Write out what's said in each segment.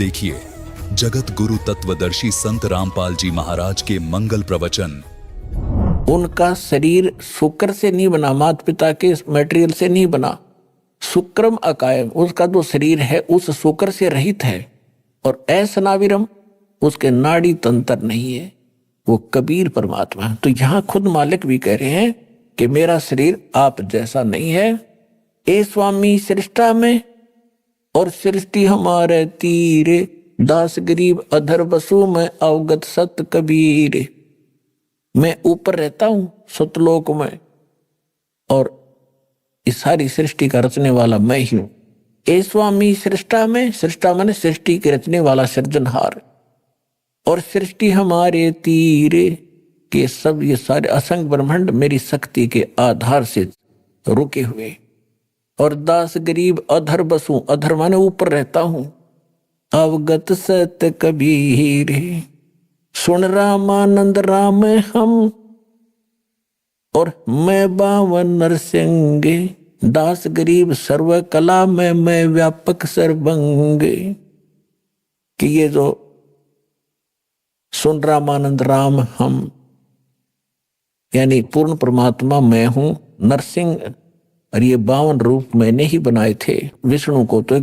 देखिए जगत गुरु तत्वदर्शी संत रामपाल जी महाराज के मंगल प्रवचन। उनका शरीर शुक्र से नहीं बना, माता पिता के मटेरियल से नहीं बना। शुक्रम अकायम, उसका जो शरीर है उस शुक्र से रहित है। और असनाविरम, उसके नाड़ी तंत्र नहीं है, वो कबीर परमात्मा है। तो यहां खुद मालिक भी कह रहे हैं कि मेरा शरीर आप जैसा नहीं है। ए स्वामी सृष्टा में और सृष्टि हमारे तीरे, दास गरीब अधर बसु में अवगत सत कबीर। मैं ऊपर रहता हूं सतलोक में और इस सारी सृष्टि का रचने वाला मैं ही हूं। ए स्वामी सृष्टा में, सृष्टा माने सृष्टि के रचने वाला सृजनहार, और सृष्टि हमारे तीरे के सब ये सारे असंग ब्रह्मांड मेरी शक्ति के आधार से रुके हुए। और दास गरीब अधर बसू, अधर माने ऊपर रहता हूं। अवगत सत कबीर, सुन रामानंद राम हम, और मैं बावन नरसिंह, दास गरीब सर्व कला में मैं व्यापक सर्वंग। कि ये जो सुन रामानंद राम हम यानी पूर्ण परमात्मा मैं हूं, नरसिंह, और ये 52 रूप मैंने ही बनाए थे। विष्णु को तो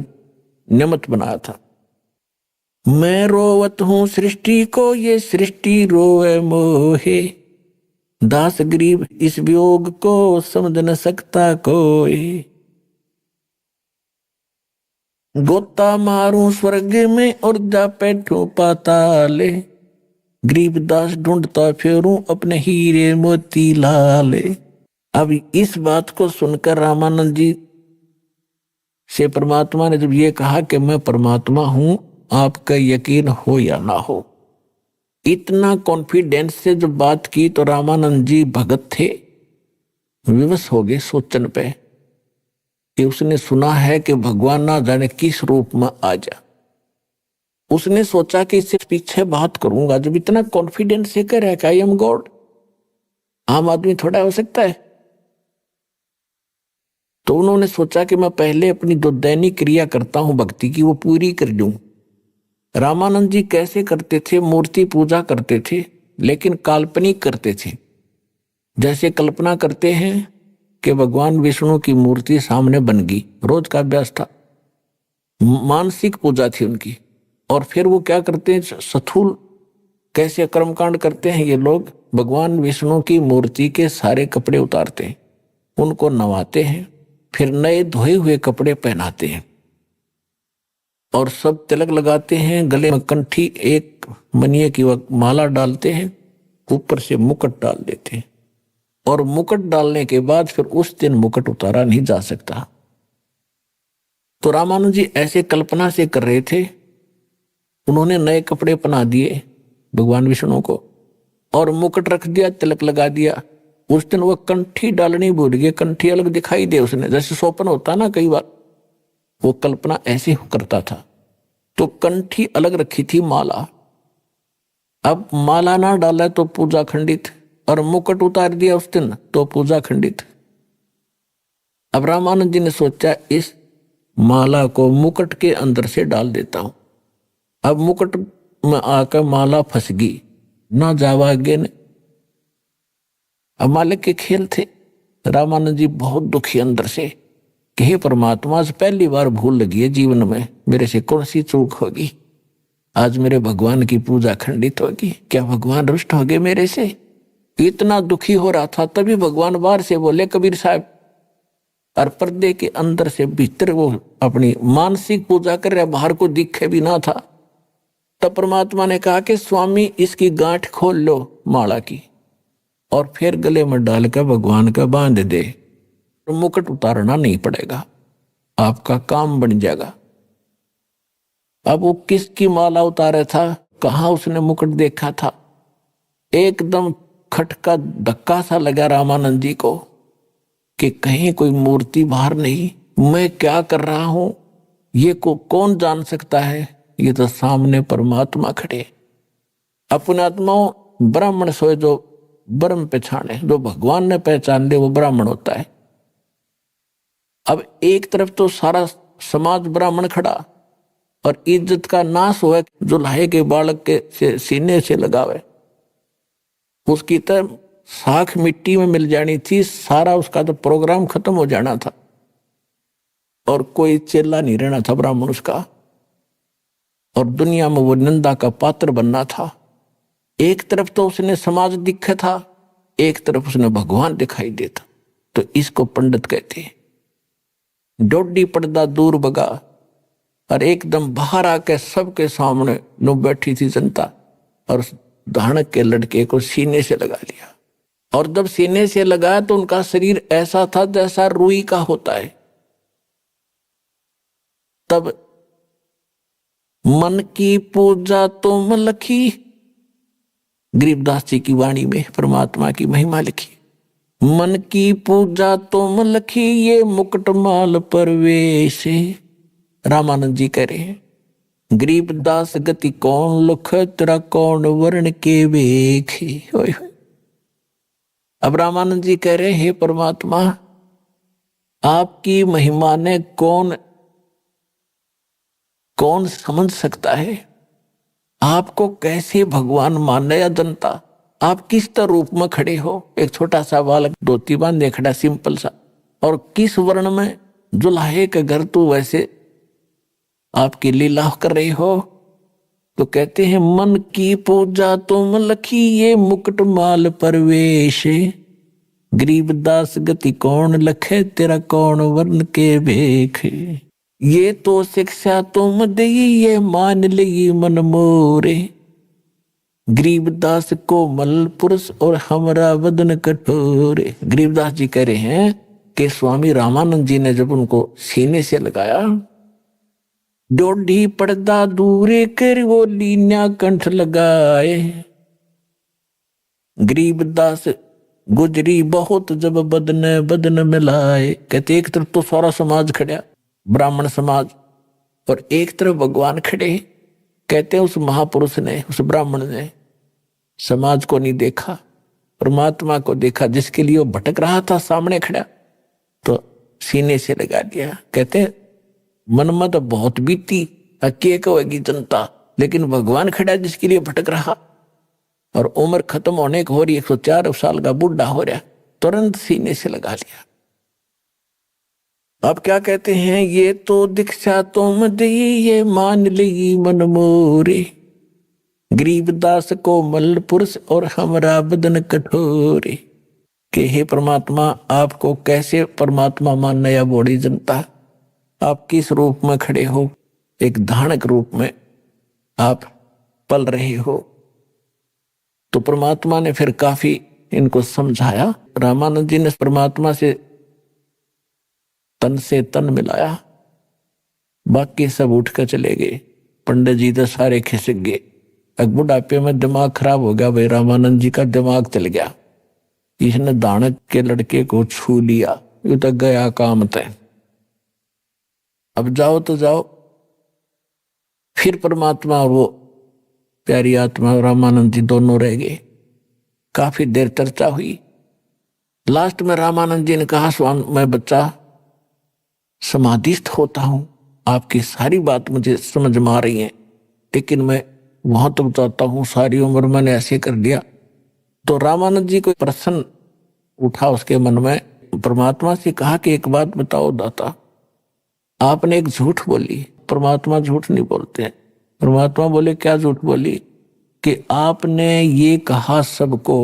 निमित्त बनाया था। मैं रोवत हूं सृष्टि को, ये सृष्टि रोए मोहे, दास गरीब इस वियोग को समझ न सकता कोई। गोता मारूं स्वर्ग में और जा बैठूं पाताले, गरीब दास ढूंढता फेरूं अपने हीरे मोती लाले। अब इस बात को सुनकर रामानंद जी से परमात्मा ने जब ये कहा कि मैं परमात्मा हूं, आपका यकीन हो या ना हो, इतना कॉन्फिडेंस से जब बात की तो रामानंद जी भगत थे, विवश हो गए सोचन पे कि उसने सुना है कि भगवान ना जाने किस रूप में आ जा। उसने सोचा कि इससे पीछे बात करूंगा। जब इतना कॉन्फिडेंस से कह रहा है कि आई एम गॉड, आम आदमी थोड़ा हो सकता है। तो उन्होंने सोचा कि मैं पहले अपनी जो दैनिक क्रिया करता हूं भक्ति की वो पूरी कर दूं। रामानंद जी कैसे करते थे? मूर्ति पूजा करते थे, लेकिन काल्पनिक करते थे। जैसे कल्पना करते हैं कि भगवान विष्णु की मूर्ति सामने बन गई, रोज का अभ्यास था, मानसिक पूजा थी उनकी। और फिर वो क्या करते हैं, स्थूल कैसे कर्मकांड करते हैं ये लोग, भगवान विष्णु की मूर्ति के सारे कपड़े उतारते हैं, उनको नवाते हैं, फिर नए धोए हुए कपड़े पहनाते हैं और सब तिलक लगाते हैं, गले में कंठी एक मनिये की माला डालते हैं, ऊपर से मुकुट डाल देते हैं। और मुकुट डालने के बाद फिर उस दिन मुकुट उतारा नहीं जा सकता। तो रामानंद जी ऐसे कल्पना से कर रहे थे। उन्होंने नए कपड़े पहना दिए भगवान विष्णु को और मुकुट रख दिया, तिलक लगा दिया। उस दिन वो कंठी डालनी भूल गए, कंठी अलग दिखाई दे उसने, जैसे स्वप्न होता ना कई बार, वो कल्पना ऐसे करता था। तो कंठी अलग रखी थी, माला। अब माला ना डाला तो पूजा खंडित, और मुकुट उतार दिया उस दिन तो पूजा खंडित। अब रामानंद जी ने सोचा इस माला को मुकुट के अंदर से डाल देता हूं। अब मुकुट में आकर माला फंस गई, ना जावा आगे ने। अब मालिक के खेल थे। रामानंद जी बहुत दुखी अंदर से कि हे परमात्मा, आज पहली बार भूल लगी है जीवन में, मेरे से कौन सी चूक होगी, आज मेरे भगवान की पूजा खंडित होगी, क्या भगवान रुष्ट हो गए मेरे से? इतना दुखी हो रहा था। तभी भगवान बाहर से बोले, कबीर साहब, और पर्दे के अंदर से भीतर वो अपनी मानसिक पूजा कर रहा, बाहर को दिखे भी ना था। तब परमात्मा ने कहा कि स्वामी इसकी गांठ खोल लो माला की, और फिर गले में डालकर भगवान का बांध दे, मुकुट उतारना नहीं पड़ेगा, आपका काम बन जाएगा। अब वो किसकी माला उतारे था, कहां उसने मुकुट देखा था? एकदम खटका धक्का सा लगा रामानंद जी को कि कहीं कोई मूर्ति बाहर नहीं, मैं क्या कर रहा हूं ये को कौन जान सकता है? ये तो सामने परमात्मा खड़े। अपने आत्माओं ब्राह्मण सोए जो ब्रह्म पहचाने, जो भगवान ने पहचान ले वो ब्राह्मण होता है। अब एक तरफ तो सारा समाज ब्राह्मण खड़ा, और इज्जत का नाश हुआ, जुल्हे के बालक के सीने से लगावे, उसकी तो साख मिट्टी में मिल जानी थी, सारा उसका तो प्रोग्राम खत्म हो जाना था और कोई चेला नहीं रहना था ब्राह्मण उसका, और दुनिया में वो निंदा का पात्र बनना था। एक तरफ तो उसने समाज दिखा था, एक तरफ उसने भगवान दिखाई देता। तो इसको पंडित कहते हैं। डोडी पर्दा दूर भगा, और एकदम बाहर आके सबके सामने नो बैठी थी जनता, और धानक के लड़के को सीने से लगा लिया। और जब सीने से लगाया तो उनका शरीर ऐसा था जैसा रुई का होता है। तब मन की पूजा तुम लखी, गरीबदास जी की वाणी में परमात्मा की महिमा लिखी। मन की पूजा तुम लखी, ये मुकुटमाल परवेश। रामानंद जी कह रहे हैं, गरीबदास गति कौन लुख, तेरा कौन वर्ण के वेखे। अब रामानंद जी कह रहे हैं, परमात्मा आपकी महिमा ने कौन समझ सकता है, आपको कैसे भगवान माने या जनता। आप किस तरह रूप में खड़े हो, एक छोटा सा बालक धोती बांधे खड़ा सिंपल सा, और किस वर्ण में, जुल्हे के घर तो वैसे आपकी लीला कर रहे हो। तो कहते हैं, मन की पूजा तुम लखी, ये मुकुट माल परवेश। गरीबदास गति कौन लखे, तेरा कौन वर्ण के भेख। ये तो शिक्षा तुम दई, ये मान ली मन मोरे। गरीबदास को मल पुरुष, और हमरा वदन कठोरे। गरीबदास जी कह रहे हैं कि स्वामी रामानंद जी ने जब उनको सीने से लगाया, डोडी पर्दा दूरे कर, वो लीना कंठ लगाए। गरीबदास गुजरी बहुत, जब बदन बदन मिलाए। कहते एक तरफ तो सारा समाज खड़ा, ब्राह्मण समाज, और एक तरफ भगवान खड़े। कहते हैं उस महापुरुष ने, उस ब्राह्मण ने समाज को नहीं देखा, परमात्मा को देखा, जिसके लिए वो भटक रहा था सामने खड़ा, तो सीने से लगा दिया। कहते हैं मन में तो बहुत बीती, के कहेगी जनता, लेकिन भगवान खड़ा जिसके लिए भटक रहा, और उम्र खत्म होने को हो रही, 104 साल का बूढ़ा हो रहा, तुरंत सीने से लगा लिया। अब क्या कहते हैं, ये तो दीक्षा तुम दी, ये मान ली मन मोरे। गरीबदास को मल पुरुष, और हमरा बदन कठोरे। कि हे परमात्मा, आपको कैसे परमात्मा मानना या बड़ी जनता। आप किस रूप में खड़े हो, एक धानक रूप में आप पल रहे हो। तो परमात्मा ने फिर काफी इनको समझाया। रामानंद जी ने परमात्मा से तन मिलाया, बाकी सब उठ कर चले गए। पंडित जी तो सारे खिसक गए। अब बुढ़ापे में दिमाग खराब हो गया भाई, रामानंद जी का दिमाग चल गया। इसने दानक के लड़के को छू लिया, ये तो गया काम तय, अब जाओ तो जाओ। फिर परमात्मा और वो प्यारी आत्मा रामानंद जी दोनों रह गए। काफी देर चर्चा हुई। लास्ट में रामानंद जी ने कहा, स्वामी मैं बच्चा समाधिस्थ होता हूं, आपकी सारी बात मुझे समझ में आ रही है, लेकिन मैं वहां तक जाता हूं, सारी उम्र मैंने ऐसे कर दिया। तो रामानंद जी को प्रश्न उठा उसके मन में। परमात्मा से कहा कि एक बात बताओ दाता, आपने एक झूठ बोली। परमात्मा झूठ नहीं बोलते हैं। परमात्मा बोले, क्या झूठ बोली? कि आपने ये कहा सबको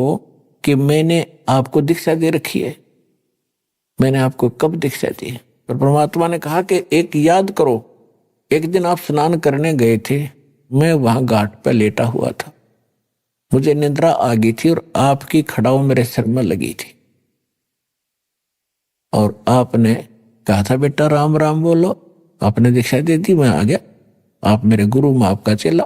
कि मैंने आपको दीक्षा दे रखी है। मैंने आपको कब दीक्षा दी? पर परमात्मा ने कहा कि एक याद करो, एक दिन आप स्नान करने गए थे, मैं वहां घाट पर लेटा हुआ था, मुझे निद्रा आ गई थी और आपकी खड़ाऊ मेरे सिर में लगी थी, और आपने कहा था बेटा राम राम बोलो, आपने दीक्षा दे दी, मैं आ गया, आप मेरे गुरु, मैं आपका चेला।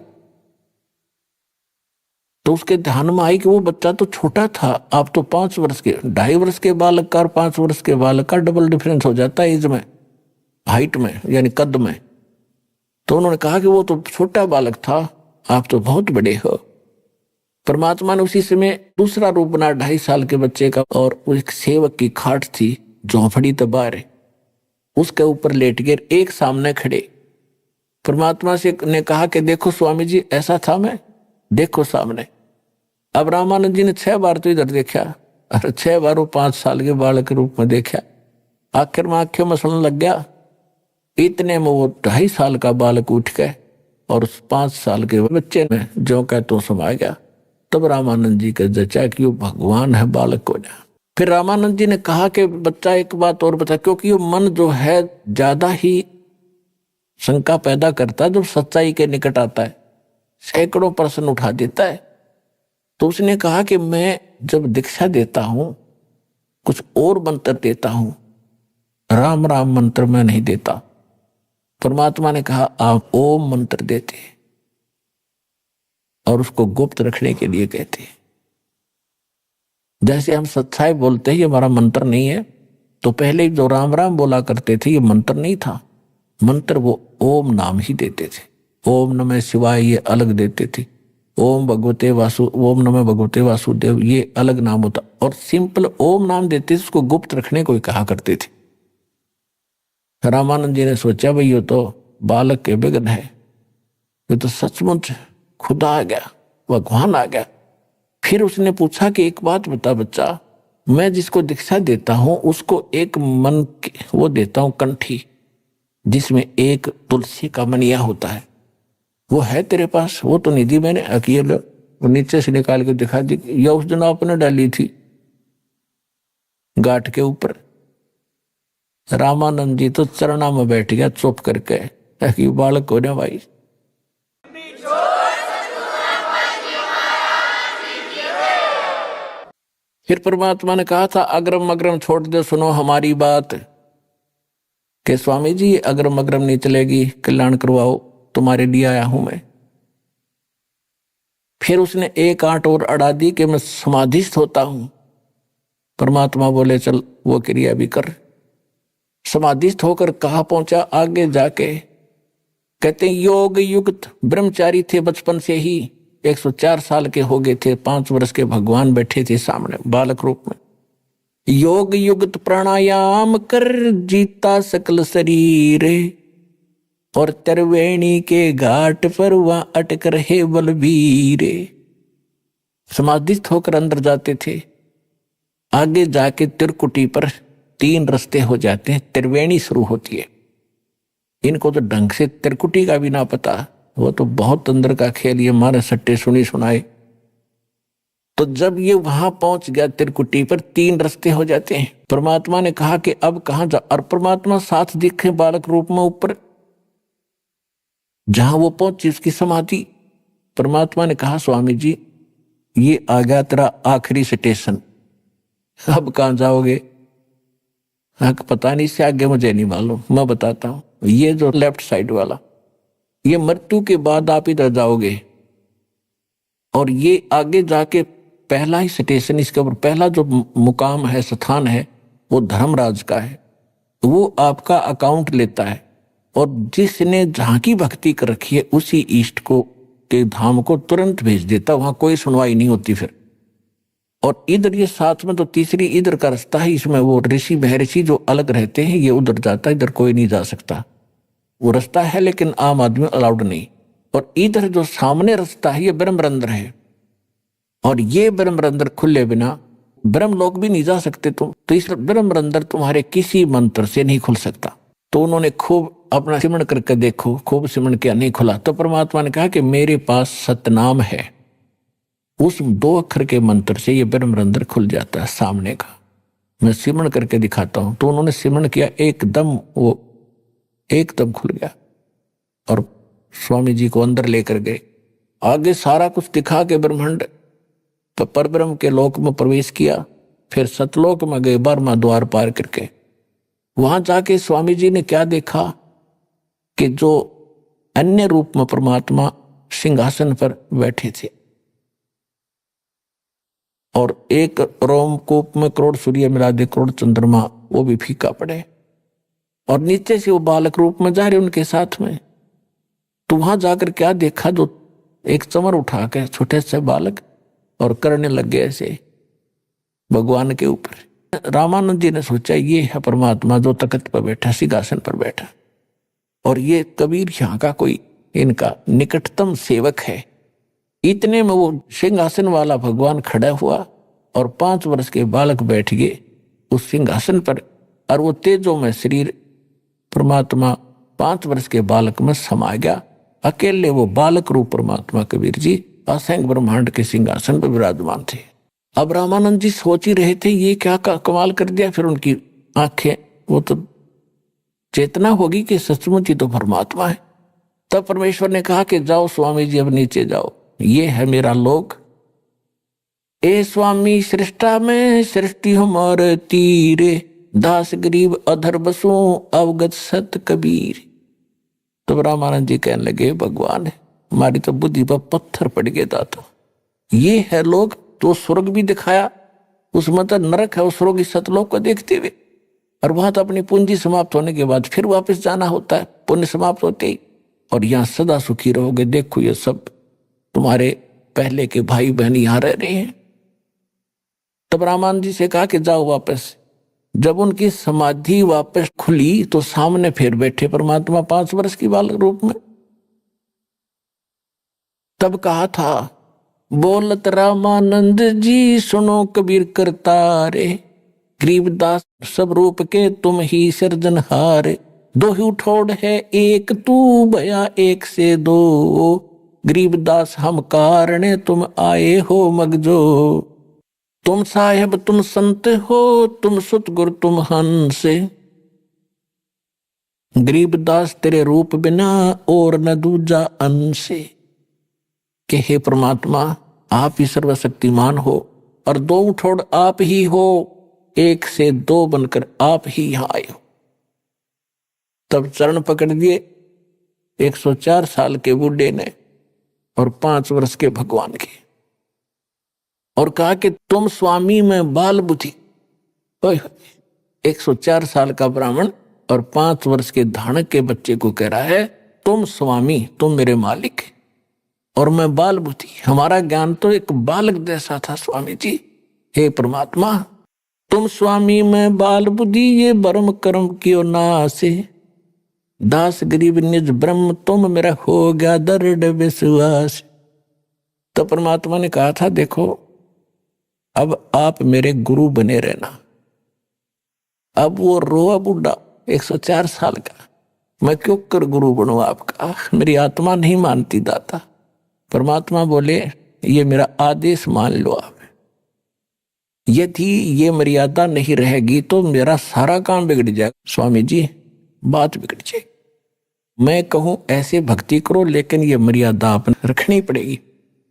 तो उसके ध्यान में आई कि वो बच्चा तो छोटा था, आप तो 5 वर्ष के, 2.5 वर्ष के बालक का और 5 वर्ष के बालक का डबल डिफरेंस हो जाता है एज में, हाइट में, यानी कद में। तो उन्होंने कहा कि वो तो छोटा बालक था, आप तो बहुत बड़े हो। परमात्मा ने उसी समय दूसरा रूप बना 2.5 साल के बच्चे का, और एक सेवक की खाट थी, झोंपड़ी तो बाहर है, उसके ऊपर लेट गए, एक सामने खड़े। परमात्मा से ने कहा कि देखो स्वामी जी ऐसा था मैं, देखो सामने। अब रामानंद जी ने 6 बार तो इधर देखा और 6 बार वो 5 साल के बालक के रूप में देखा। आखिर में आंखें मसलन लग गया। इतने में वो 2.5 साल का बालक उठ गए और उस 5 साल के बच्चे में जो कह तो समा गया। तब रामानंद जी का जचा कि वो भगवान है बालक को जा। फिर रामानंद जी ने कहा कि बच्चा एक बात और बता, क्योंकि वो मन जो है ज्यादा ही शंका पैदा करता है जब सच्चाई के निकट आता है, सैकड़ों प्रश्न उठा देता है। तो उसने कहा कि मैं जब दीक्षा देता हूं कुछ और मंत्र देता हूं, राम राम मंत्र मैं नहीं देता। परमात्मा ने कहा आप ओम मंत्र देते और उसको गुप्त रखने के लिए कहते। जैसे हम सच्चाई बोलते हैं ये हमारा मंत्र नहीं है, तो पहले जो राम राम बोला करते थे ये मंत्र नहीं था। मंत्र वो ओम नाम ही देते थे। ओम नमः शिवाय ये अलग देते थे। ओम नमः भगवते वासुदेव ये अलग नाम होता, और सिंपल ओम नाम देते थे, उसको गुप्त रखने को कहा करते थे। रामानंद जी ने सोचा भाई ये तो बालक के विघ्न है, ये तो सचमुच खुदा आ गया, भगवान आ गया। फिर उसने पूछा कि एक बात बता बच्चा, मैं जिसको दीक्षा देता हूं उसको एक मन वो देता हूं कंठी, जिसमें एक तुलसी का मनिया होता है, वो है तेरे पास? वो तो निधि मैंने अकेले नीचे से निकाल के दिखा दी, या उस दिन आपने डाली थी गांठ के ऊपर। रामानंद जी तो चरणा में बैठ गया चुप करके, कि बालक हो ना भाई। फिर परमात्मा ने कहा था अग्रम अग्रम छोड़ दे, सुनो हमारी बात, कि स्वामी जी अग्रम अग्रम नहीं चलेगी, कल्याण करवाओ, तुम्हारे लिए आया हूं मैं। फिर उसने एक आंट और अड़ा दी कि मैं समाधिस्थ होता हूं। परमात्मा बोले चल वो क्रिया भी कर। समाधिस्थ होकर कहाँ पहुंचा? आगे जाके कहते योग युक्त ब्रह्मचारी थे बचपन से ही, 104 साल के हो गए थे, 5 वर्ष के भगवान बैठे थे सामने बालक रूप में। योग युक्त प्राणायाम कर जीता सकल शरीर, और त्रिवेणी के घाट पर वहां अटक रहे बलबीर। समाधिस्थ होकर अंदर जाते थे, आगे जाके त्रिकुटी पर 3 रास्ते हो जाते हैं, त्रिवेणी शुरू होती है। इनको तो ढंग से त्रिकुटी का भी ना पता, वो तो बहुत अंदर का खेल, ये मारे सट्टे सुनी सुनाए। तो जब ये वहां पहुंच गया त्रिकुटी पर 3 रास्ते हो जाते हैं। परमात्मा ने कहा कि अब कहां जा, और परमात्मा साथ दिखे बालक रूप में ऊपर, जहां वो पहुंची उसकी समाधि। परमात्मा ने कहा स्वामी जी ये आ गया तेरा आखिरी स्टेशन, अब कहां जाओगे? हाँ पता नहीं, इससे आगे मुझे नहीं मालूम, मैं बताता हूं। ये जो लेफ्ट साइड वाला, ये मृत्यु के बाद आप इधर जाओगे, और ये आगे जाके पहला ही स्टेशन, इसके ऊपर पहला जो मुकाम है, स्थान है, वो धर्मराज का है। वो आपका अकाउंट लेता है, और जिसने जहां की भक्ति कर रखी है उसी इष्ट को के धाम को तुरंत भेज देता, वहां कोई सुनवाई नहीं होती फिर। और इधर ये साथ में तो तीसरी इधर का रास्ता है, इसमें वो ऋषि महर्षि जो अलग रहते हैं, ये उधर जाता है, इधर कोई नहीं जा सकता। वो रास्ता है लेकिन आम आदमी अलाउड नहीं। और इधर जो सामने रास्ता है ये ब्रह्मरंध्र है, और ये ब्रह्मरंध्र खुले बिना ब्रह्मलोक भी नहीं जा सकते तुम। तो इस ब्रह्मरंध्र तुम्हारे किसी मंत्र से नहीं खुल सकता। तो उन्होंने खूब अपना सिमरण करके देखो, खूब सिमरण किया, नहीं खुला। तो परमात्मा ने कहा कि मेरे पास सतनाम है, उस 2 अक्षर के मंत्र से ये ब्रह्मरंध्र खुल जाता है सामने का। मैं सिमरण करके दिखाता हूं। तो उन्होंने सिमरण किया, एकदम वो एकदम खुल गया, और स्वामी जी को अंदर लेकर गए। आगे सारा कुछ दिखा के ब्रह्मांड परब्रह्म के लोक में प्रवेश किया। फिर सतलोक में गए, 12वां द्वार पार करके। वहां जाके स्वामी जी ने क्या देखा कि जो अन्य रूप में परमात्मा सिंहासन पर बैठे थे, और एक रोमकूप में करोड़ सूर्य मिला दे, करोड़ चंद्रमा, वो भी फीका पड़े, और नीचे से वो बालक रूप में जा रहे उनके साथ में। तो वहां जाकर क्या देखा, जो एक चमर उठा के छोटे से बालक और करने लग गए ऐसे भगवान के ऊपर। रामानंद जी ने सोचा ये है परमात्मा जो तख्त पर बैठा, सिंहासन पर बैठा। और ये कबीर यहाँ का कोई इनका निकटतम सेवक है। इतने में वो सिंहासन वाला भगवान खड़ा हुआ और 5 वर्ष के बालक बैठ गए उस सिंहासन पर, और वो तेजो में शरीर परमात्मा 5 वर्ष के बालक में समा गया। अकेले वो बालक रूप परमात्मा कबीर जी असंख्य ब्रह्मांड के सिंहासन पर विराजमान थे। अब रामानंद जी सोच ही रहे थे ये क्या कमाल कर दिया। फिर उनकी आंखें, वो तो चेतना होगी कि सचमुच ही तो परमात्मा है। तब परमेश्वर ने कहा कि जाओ स्वामी जी, अब नीचे जाओ, ये है मेरा लोक। ए स्वामी सृष्टा में सृष्टि हमारे तीरे, दास गरीब अधर बसो अवगत सत कबीर। तब रामानंद जी कहने लगे भगवान है, हमारी तो बुद्धि पर पत्थर पड़ गए दाता। ये है लोग, तो स्वर्ग भी दिखाया, उसमें तो नरक है, उस स्वर्ग सतलोक को देखते हुए। और वहां तो अपनी पूंजी समाप्त होने के बाद फिर वापस जाना होता है, पुण्य समाप्त होते ही। और यहाँ सदा सुखी रहोगे, देखो ये सब तुम्हारे पहले के भाई बहन यहाँ रह रहे हैं। तब रामानंद जी से कहा कि जाओ वापस। जब उनकी समाधि वापस खुली तो सामने फिर बैठे परमात्मा 5 वर्ष की बालक रूप में। तब कहा था, बोलत रामानंद जी सुनो कबीर करतारे, गरीबदास सब रूप के तुम ही सिरजनहार। दो ही उठोड़ है एक तू भया एक से दो, गरीबदास हम कारण तुम आए हो मगजो। तुम साहेब तुम संत हो, तुम सुत गुर तुम हंस, गरीबदास तेरे रूप बिना और न दूजा अंश। कि हे परमात्मा आप ही सर्वशक्तिमान हो और दो उठोड़ आप ही हो, एक से दो बनकर आप ही यहां आए हो। तब चरण पकड़ दिए 104 साल के बूढ़े ने और 5 वर्ष के भगवान के, और कहा कि तुम स्वामी में बाल बुद्धि। 104 साल का ब्राह्मण और 5 वर्ष के धानक के बच्चे को कह रहा है तुम स्वामी, तुम मेरे मालिक और मैं बाल बुद्धि। हमारा ज्ञान तो एक बालक जैसा था स्वामी जी। हे परमात्मा तुम स्वामी में बाल बुद्धि, ये ब्रह्म कर्म कियो नासे, दास गरीब निज ब्रह्म तुम मेरा हो गया दृढ़ विश्वास। तो परमात्मा ने कहा था देखो अब आप मेरे गुरु बने रहना। अब वो रोआ बुढ़ा 104 साल का, मैं क्यों कर गुरु बनूं आपका, मेरी आत्मा नहीं मानती दाता। परमात्मा बोले ये मेरा आदेश मान लो आप, यदि ये मर्यादा नहीं रहेगी तो मेरा सारा काम बिगड़ जाएगा। स्वामी जी बात बिगड़ जाएगी। मैं कहूं ऐसे भक्ति करो लेकिन ये मर्यादा आपने रखनी पड़ेगी।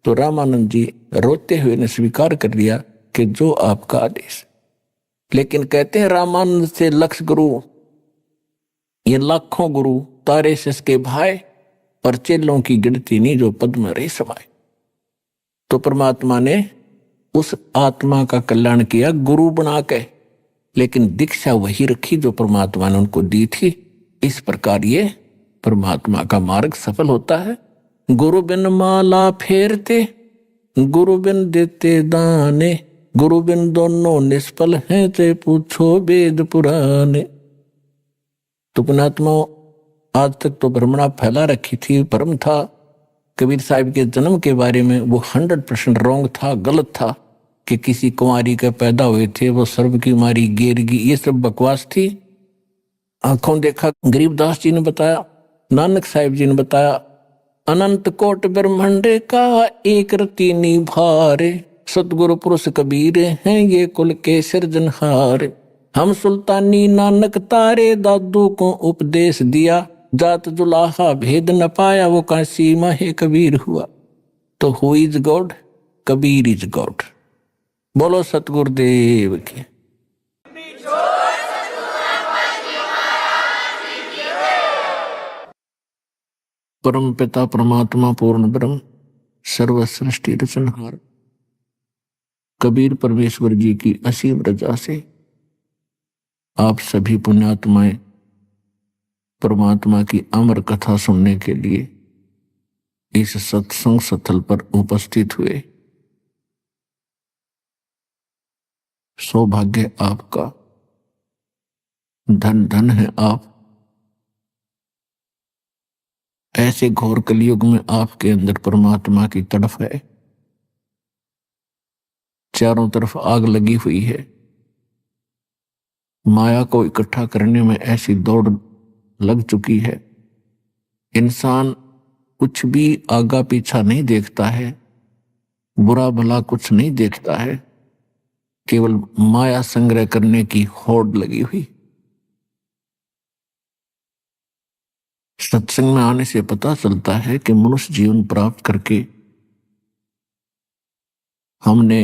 तो रामानंद जी रोते हुए ने स्वीकार कर दिया कि जो आपका आदेश। लेकिन कहते हैं रामानंद से लक्ष गुरु, ये लाखों गुरु तारे से के भाई और चेलों की गिनती नहीं जो पद में रही समाये। तो परमात्मा ने उस आत्मा का कल्याण किया गुरु बना के, लेकिन दीक्षा वही रखी जो परमात्मा ने उनको दी थी। इस प्रकार ये परमात्मा का मार्ग सफल होता है। गुरु बिन माला फेरते, गुरु बिन देते दाने, गुरु बिन दोनों निष्फल हैं, ते पूछो वेद पुराने। तो पुणात्मा आज तक तो भ्रमणा फैला रखी थी, भ्रम था। कबीर साहब के जन्म के बारे में वो 100% रॉन्ग था, गलत था कि किसी कुंवारी के पैदा हुए थे, वो सर्व की मारी गेरगी, ये सब बकवास थी। आंखों देखा गरीबदास जी ने बताया, नानक साहिब जी ने बताया, अनंत कोट ब्रह्मांड का एक रति निभारे, सतगुरु पुरुष कबीर हैं ये कुल के सिरजनहार। हम सुल्तानी नानक तारे दादू को उपदेश दिया, जात जुलाहा भेद न पाया वो काशी माहे कबीर हुआ। तो who is God? Kabir is God. बोलो सतगुरुदेव की। परम पिता परमात्मा पूर्ण ब्रह्म सर्व सृष्टि रचनहार कबीर परमेश्वर जी की असीम रजा से आप सभी पुण्यात्माएं परमात्मा की अमर कथा सुनने के लिए इस सत्संग स्थल पर उपस्थित हुए। सौभाग्य आपका, धन धन है आप। ऐसे घोर कलयुग में आपके अंदर परमात्मा की तड़फ है, चारों तरफ आग लगी हुई है, माया को इकट्ठा करने में ऐसी दौड़ लग चुकी है। इंसान कुछ भी आगा पीछा नहीं देखता है, बुरा भला कुछ नहीं देखता है, केवल माया संग्रह करने की होड़ लगी हुई। सत्संग में आने से पता चलता है कि मनुष्य जीवन प्राप्त करके हमने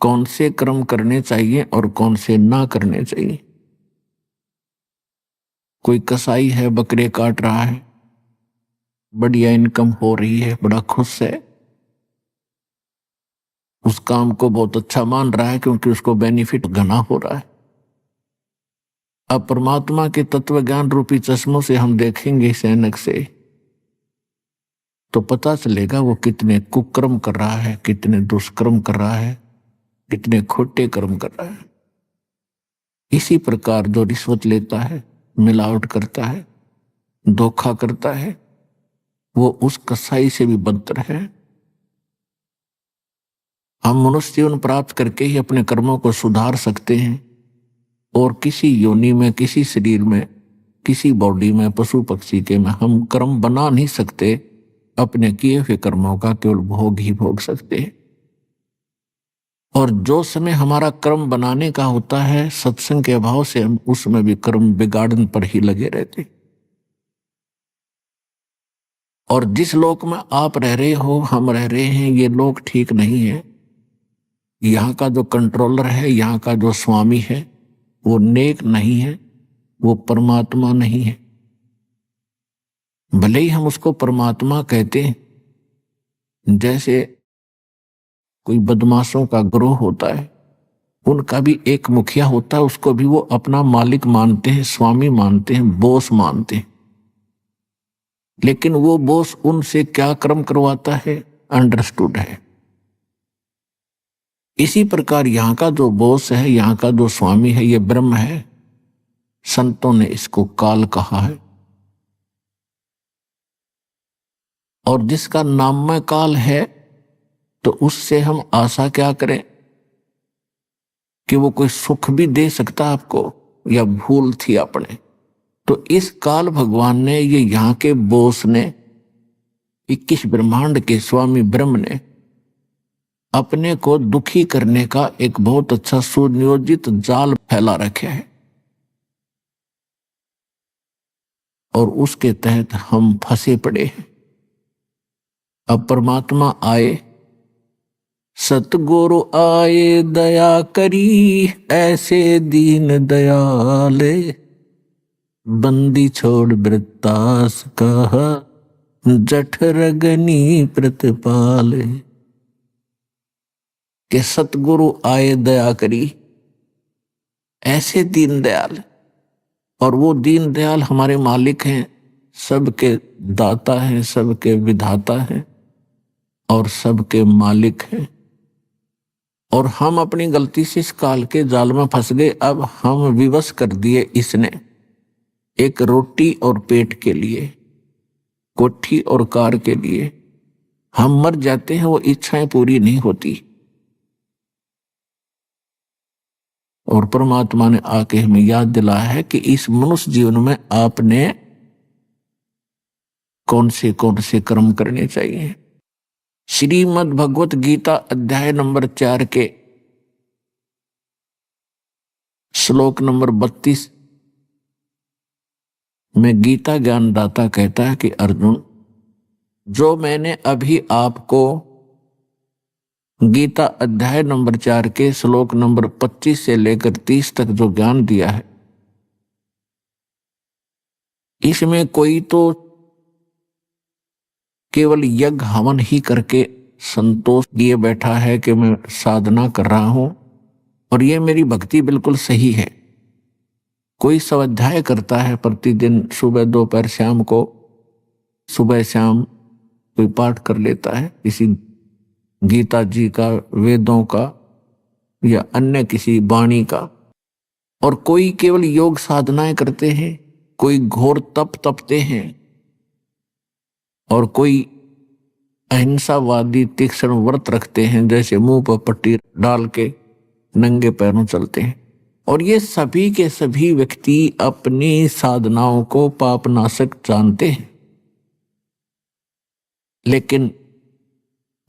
कौन से कर्म करने चाहिए और कौन से ना करने चाहिए। कोई कसाई है, बकरे काट रहा है, बढ़िया इनकम हो रही है, बड़ा खुश है, उस काम को बहुत अच्छा मान रहा है क्योंकि उसको बेनिफिट घना हो रहा है। अब परमात्मा के तत्व ज्ञान रूपी चश्मों से हम देखेंगे इस ऐनक से, तो पता चलेगा वो कितने कुकर्म कर रहा है, कितने दुष्कर्म कर रहा है, कितने खोटे कर्म कर रहा है। इसी प्रकार जो रिश्वत लेता है, मिलावट करता है, धोखा करता है, वो उस कसाई से भी बदतर है। हम मनुष्य जीवन प्राप्त करके ही अपने कर्मों को सुधार सकते हैं और किसी योनि में, किसी शरीर में, किसी बॉडी में, पशु पक्षी के में हम कर्म बना नहीं सकते। अपने किए हुए कर्मों का केवल भोग ही भोग सकते हैं। और जो समय हमारा कर्म बनाने का होता है, सत्संग के अभाव से हम उसमें भी कर्म बिगाड़न पर ही लगे रहते। और जिस लोक में आप रह रहे हो, हम रह रहे हैं, ये लोक ठीक नहीं है। यहाँ का जो कंट्रोलर है, यहाँ का जो स्वामी है, वो नेक नहीं है, वो परमात्मा नहीं है। भले ही हम उसको परमात्मा कहते हैं, जैसे कोई बदमाशों का ग्रोह होता है, उनका भी एक मुखिया होता है, उसको भी वो अपना मालिक मानते हैं, स्वामी मानते हैं, बॉस मानते हैं। लेकिन वो बॉस उनसे क्या कर्म करवाता है, अंडरस्टूड है। इसी प्रकार यहाँ का जो बॉस है, यहाँ का जो स्वामी है, ये ब्रह्म है। संतों ने इसको काल कहा है। और जिसका नाममय काल है, तो उससे हम आशा क्या करें कि वो कोई सुख भी दे सकता आपको, या भूल थी अपने। तो इस काल भगवान ने, ये यहाँ के बोस ने, 21 ब्रह्मांड के स्वामी ब्रह्म ने अपने को दुखी करने का एक बहुत अच्छा सुनियोजित जाल फैला रखा है। और उसके तहत हम फंसे पड़े हैं। अब परमात्मा आए, सतगुरु आए दया करी, ऐसे दीन दयाले, बंदी छोड़ वृत्तास कहा, जठरगनी प्रतिपाले। के सतगुरु आए दया करी, ऐसे दीन दयाल। और वो दीन दयाल हमारे मालिक हैं, सबके दाता हैं, सबके विधाता हैं और सबके मालिक हैं। और हम अपनी गलती से इस काल के जाल में फंस गए। अब हम विवश कर दिए इसने, एक रोटी और पेट के लिए, कोठी और कार के लिए। हम मर जाते हैं, वो इच्छाएं पूरी नहीं होती। और परमात्मा ने आके हमें याद दिलाया है कि इस मनुष्य जीवन में आपने कौन से कर्म करने चाहिए। श्रीमद् भगवत गीता अध्याय नंबर 4 के श्लोक नंबर 32 में गीता ज्ञानदाता कहता है कि अर्जुन, जो मैंने अभी आपको गीता अध्याय नंबर 4 के श्लोक नंबर 25 से लेकर 30 तक जो ज्ञान दिया है, इसमें कोई तो केवल यज्ञ हवन ही करके संतोष लिए बैठा है कि मैं साधना कर रहा हूं और ये मेरी भक्ति बिल्कुल सही है। कोई स्वाध्याय करता है प्रतिदिन, सुबह दोपहर शाम को, सुबह शाम कोई पाठ कर लेता है किसी गीता जी का, वेदों का या अन्य किसी वाणी का। और कोई केवल योग साधनाएं करते हैं, कोई घोर तप तपते हैं और कोई अहिंसावादी तीक्ष्ण व्रत रखते हैं, जैसे मुंह पर पट्टी डाल के नंगे पैरों चलते हैं। और ये सभी के सभी व्यक्ति अपनी साधनाओं को पापनाशक जानते हैं, लेकिन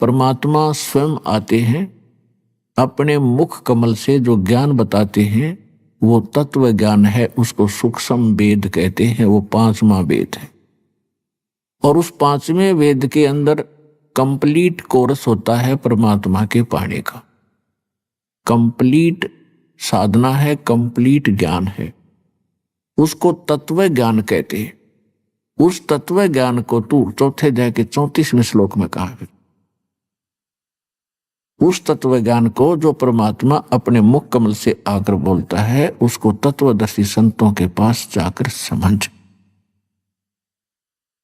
परमात्मा स्वयं आते हैं, अपने मुख कमल से जो ज्ञान बताते हैं वो तत्व ज्ञान है, उसको सूक्ष्म वेद कहते हैं। वो 5वां वेद है और उस 5वें वेद के अंदर कंप्लीट कोर्स होता है परमात्मा के पाने का। कंप्लीट साधना है, कंप्लीट ज्ञान है, उसको तत्व ज्ञान कहते हैं। उस तत्व ज्ञान को तू चौथे अध्याय के 34वें श्लोक में कहा है। उस तत्व ज्ञान को जो परमात्मा अपने मुख कमल से आकर बोलता है, उसको तत्वदर्शी संतों के पास जाकर समझ।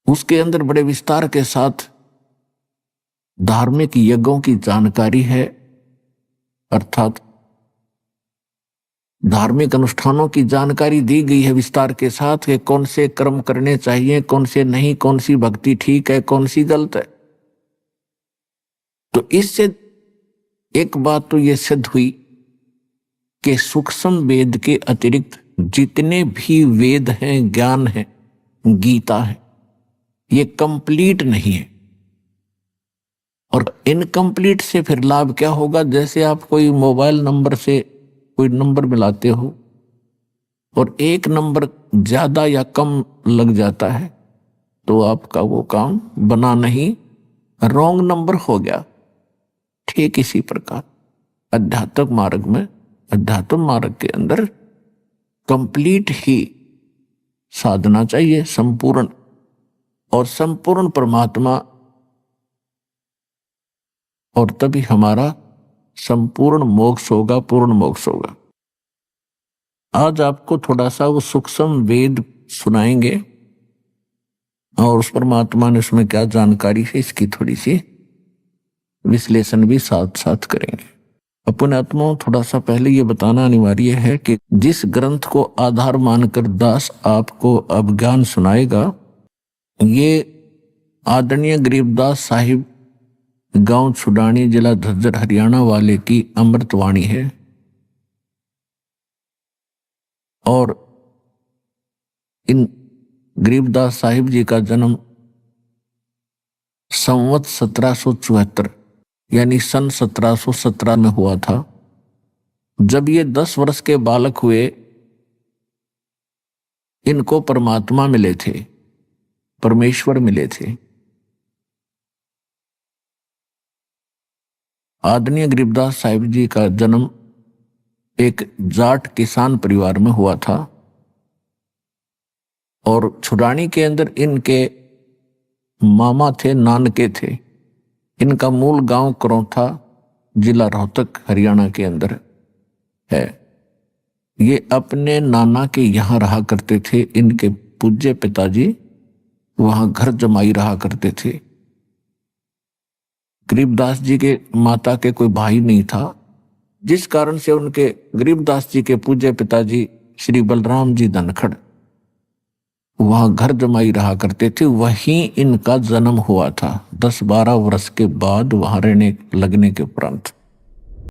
उसके अंदर बड़े विस्तार के साथ धार्मिक यज्ञों की जानकारी है, अर्थात धार्मिक अनुष्ठानों की जानकारी दी गई है विस्तार के साथ कि कौन से कर्म करने चाहिए, कौन से नहीं, कौन सी भक्ति ठीक है, कौन सी गलत है। तो इससे एक बात तो यह सिद्ध हुई कि सूक्ष्म वेद के अतिरिक्त जितने भी वेद हैं, ज्ञान है, गीता है, ये कंप्लीट नहीं है। और इनकम्प्लीट से फिर लाभ क्या होगा? जैसे आप कोई मोबाइल नंबर से कोई नंबर मिलाते हो और एक नंबर ज्यादा या कम लग जाता है तो आपका वो काम बना नहीं, रॉन्ग नंबर हो गया। ठीक इसी प्रकार अध्यात्म मार्ग के अंदर कंप्लीट ही साधना चाहिए, संपूर्ण, और संपूर्ण परमात्मा, और तभी हमारा संपूर्ण मोक्ष होगा, पूर्ण मोक्ष होगा। आज आपको थोड़ा सा वो सूक्ष्म वेद सुनाएंगे और उस परमात्मा ने उसमें क्या जानकारी है इसकी थोड़ी सी विश्लेषण भी साथ साथ करेंगे। अपने आत्माओं, थोड़ा सा पहले ये बताना अनिवार्य है कि जिस ग्रंथ को आधार मानकर दास आपको अब ज्ञान सुनाएगा, ये आदरणीय गरीबदास साहिब, गांव छुडानी, जिला झज्जर, हरियाणा वाले की अमृतवाणी है। और इन गरीबदास साहिब जी का जन्म संवत 1774 यानी सन 1717 में हुआ था। जब ये 10 वर्ष के बालक हुए, इनको परमात्मा मिले थे, परमेश्वर मिले थे। आदरणीय गरीबदास साहिब जी का जन्म एक जाट किसान परिवार में हुआ था और छुडानी के अंदर इनके मामा थे, नानके थे। इनका मूल गांव करौथा, जिला रोहतक, हरियाणा के अंदर है। ये अपने नाना के यहाँ रहा करते थे। इनके पूज्य पिताजी वहां घर जमाई रहा करते थे। गरीबदास जी के माता के कोई भाई नहीं था, जिस कारण से उनके गरीबदास जी के पूज्य पिताजी श्री बलराम जी धनखड़ वहां घर जमाई रहा करते थे। वहीं इनका जन्म हुआ था 10-12 वर्ष के बाद, वहां रहने लगने के उपरांत।